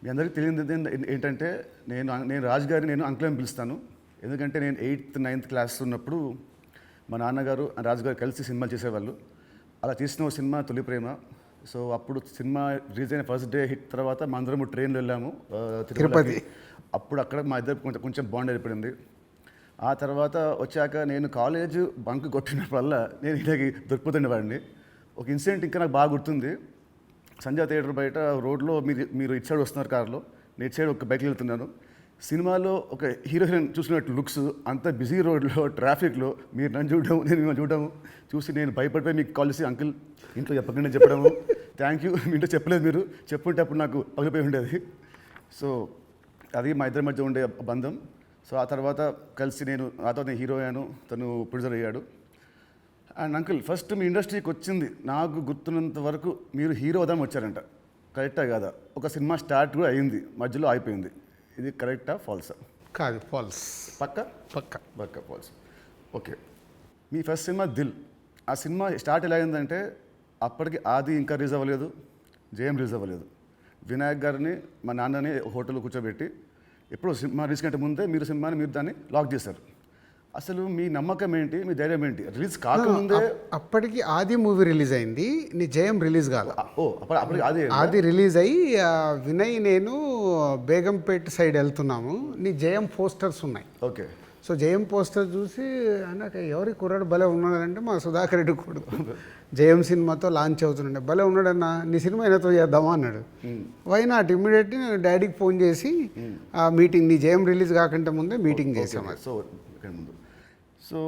మీ అందరికీ తెలియదు ఏంటంటే నేను రాజు గారిని నేను అంకుల్ అని పిలుస్తాను. ఎందుకంటే నేను 8th 9th క్లాస్ ఉన్నప్పుడు మా నాన్నగారు రాజుగారు కలిసి సినిమాలు చేసేవాళ్ళు. అలా చేసిన ఒక సినిమా తొలి ప్రేమ. సో అప్పుడు సినిమా రిలీజ్ అయిన ఫస్ట్ డే హిట్ తర్వాత మా అందరము ట్రైన్లో వెళ్ళాము తిరుపతి. అప్పుడు అక్కడ మా ఇద్దరు కొంచెం బాండ్ ఏర్పడింది. ఆ తర్వాత వచ్చాక నేను కాలేజ్ బంక్ కొట్టినప్పుడల్లా నేను ఇలాగే దొరికిపోతుండేవాడిని. ఒక ఇన్సిడెంట్ ఇంకా నాకు బాగా గుర్తుంది. సంజయ్ థియేటర్ బయట రోడ్లో మీరు ఇటు సైడ్ వస్తున్నారు కార్లో, నేను ఇటు సైడ్ ఒక బైక్లో వెళ్తున్నాను. సినిమాలో ఒక హీరో హీరోయిన్ చూసినట్టు లుక్స్, అంత బిజీ రోడ్లో ట్రాఫిక్లో మీరు నన్ను చూడడం, నేను మిమ్మల్ని చూడడము చూసి నేను భయపడిపోయి మీకు కాల్ చేసి అంకుల్ ఇంట్లో చెప్పకుండా చెప్పడము, థ్యాంక్ యూ మీ ఇంట్లో చెప్పలేదు, మీరు చెప్పుంటే అప్పుడు నాకు పగిలిపోయి ఉండేది. సో అది మా ఇద్దరి మధ్య ఉండే బంధం. సో ఆ తర్వాత కలిసి నేను హీరో అయ్యాను, తను ప్రొడ్యూసర్ అయ్యాడు. అండ్ అంకుల్ ఫస్ట్ మీ ఇండస్ట్రీకి వచ్చింది నాకు గుర్తున్నంత వరకు మీరు హీరో అవుదాం వచ్చారంట, కరెక్టా కాదా? ఒక సినిమా స్టార్ట్ కూడా అయింది, మధ్యలో అయిపోయింది. ఇది కరెక్టా ఫాల్సా? కాదు, ఫాల్స్. పక్క పక్క పక్క ఫాల్స్. ఓకే, మీ ఫస్ట్ సినిమా దిల్. ఆ సినిమా స్టార్ట్ ఎలా అయిందంటే అప్పటికి ఆది ఇంకా రిలీజ్ అవ్వలేదు, జయం రిలీజ్ అవ్వలేదు. వినాయక్ గారిని మా నాన్నని హోటల్లో కూర్చోబెట్టి ఎప్పుడు సినిమా రిలీజ్ కంటే ముందే మీరు దాన్ని లాక్ చేశారు. అసలు మీ నమ్మకం ఏంటి, మీ ధైర్యం ఏంటి? రిలీజ్ కాకముందే అప్పటికి ఆది మూవీ రిలీజ్ అయింది, నీ జయం రిలీజ్ కాదు. అప్పటికి ఆది రిలీజ్ అయ్యి వినయ్ నేను బేగంపేట సైడ్ వెళ్తున్నాము, నీ జయం పోస్టర్స్ ఉన్నాయి. ఓకే. సో జయం పోస్టర్ చూసి అన్నాక ఎవరి కుర్రాడు భలే ఉన్నాడంటే మా సుధాకర్ రెడ్డి కొడుకు జయం సినిమాతో లాంచ్ అవుతుండే, భలే ఉన్నాడన్నా, నీ సినిమా అయినతో చేద్దామా అన్నాడు. Why not? ఇమ్మీడియట్లీ నేను డాడీకి ఫోన్ చేసి ఆ మీటింగ్, నీ జయం రిలీజ్ కాకుండా ముందే మీటింగ్ చేసాము. సో ముందు సో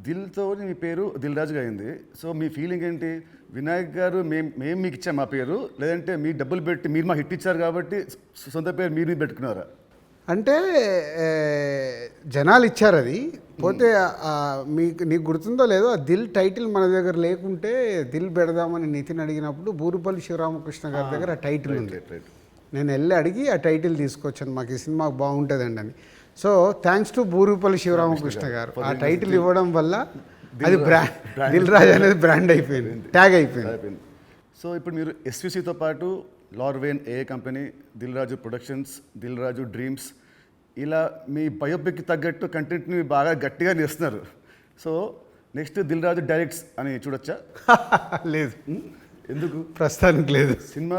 దిల్తో మీ పేరు దిల్ రాజుగా అయింది. సో మీ ఫీలింగ్ ఏంటి? వినాయక్ గారు మేము మీకు ఇచ్చాం మా పేరు, లేదంటే మీ డబ్బులు పెట్టి మీరు మాకు హిట్ ఇచ్చారు కాబట్టి సొంత పేరు మీరు పెట్టుకున్నారా? అంటే జనాలు ఇచ్చారు అది. పోతే నీకు గుర్తుందో లేదో, ఆ దిల్ టైటిల్ మన దగ్గర లేకుంటే దిల్ పెడదామని నితిన్ అడిగినప్పుడు బూరుపల్లి శివరామకృష్ణ గారి దగ్గర ఆ టైటిల్ ఉంది. నేను వెళ్ళి అడిగి ఆ టైటిల్ తీసుకొచ్చాను, మాకు ఈ సినిమా బాగుంటుందండి అని. So thanks to Burupalli Sivaramakrishna గారు, ఆ టైటిల్ ఇవ్వడం వల్ల అది దిల్ రాజు అనేది బ్రాండ్ అయిపోయింది, ట్యాగ్ అయిపోయింది. సో ఇప్పుడు మీరు ఎస్విసితో పాటు లార్వేన్ ఏ company, Dil Raju productions, Dil Raju dreams, ఇలా మీ బయోపిక్ తగ్గట్టు కంటెంట్ని బాగా గట్టిగా నేస్తున్నారు. So next Dil Raju directs అని చూడొచ్చా? లేదు. ఎందుకు? ప్రస్తుతానికి లేదు. సినిమా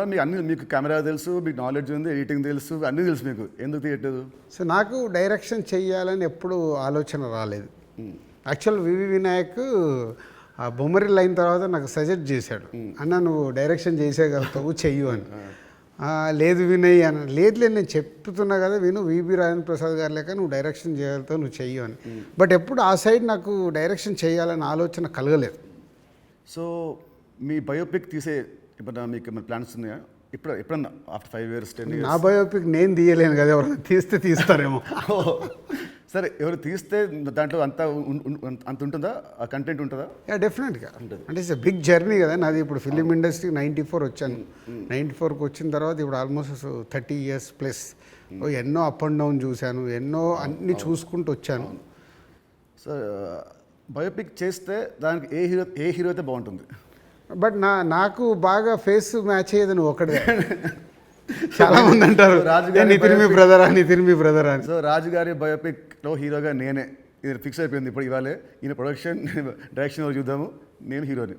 మీకు కెమెరా తెలుసు, మీకు నాలెడ్జ్ ఉంది, ఎడిటింగ్ తెలుసు, అన్నీ తెలుసు, మీకు ఎందుకు తీయట్లేదు? సో నాకు డైరెక్షన్ చెయ్యాలని ఎప్పుడు ఆలోచన రాలేదు. యాక్చువల్ వివి వినాయక్ ఆ బొమ్మరిల్ అయిన తర్వాత నాకు సజెస్ట్ చేశాడు, అన్న నువ్వు డైరెక్షన్ చేసేయగలుగుతావు, చెయ్యు అని. లేదు వినయ్ అని. లేదు నేను చెప్తున్నా కదా విను, వివి రాజేంద్ర ప్రసాద్ గారు లేక నువ్వు డైరెక్షన్ చేయగలుగుతావు, నువ్వు చెయ్యు అని. బట్ ఎప్పుడు ఆ సైడ్ నాకు డైరెక్షన్ చేయాలని ఆలోచన కలగలేదు. సో మీ బయోపిక్ తీసే ఇప్పుడు మీకు ఏమైనా ప్లాన్స్ ఉన్నాయా? ఎప్పుడన్నా ఆఫ్టర్ 5 years 10 years? నా బయోపిక్ నేను తీయలేను కదా, ఎవరైనా తీస్తారేమో. సరే, ఎవరు తీస్తే దాంట్లో అంత ఉంటుందా, ఆ కంటెంట్ ఉంటుందా? డెఫినెట్గా. అంటే ఇట్స్ బిగ్ జర్నీ కదా నాది. ఇప్పుడు ఫిలిం ఇండస్ట్రీ 94 వచ్చాను, 94కి వచ్చిన తర్వాత ఇప్పుడు ఆల్మోస్ట్ 30 years ప్లస్. ఎన్నో అప్ అండ్ డౌన్ చూశాను, ఎన్నో అన్నీ చూసుకుంటూ వచ్చాను. సో బయోపిక్ చేస్తే దానికి ఏ హీరో అయితే బాగుంటుంది? బట్ నాకు బాగా ఫేస్ మ్యాచ్ అయ్యేది నువ్వు ఒకటే. చాలా మంది అంటారు నితిన్ మీ బ్రదర్ అని. సో రాజుగారి బయోపిక్లో హీరోగా నేనే, ఇది ఫిక్స్ అయిపోయింది. ఇప్పుడు ఇవాళే ఈయన ప్రొడక్షన్ డైరెక్షన్ చూద్దాము, నేను హీరోని.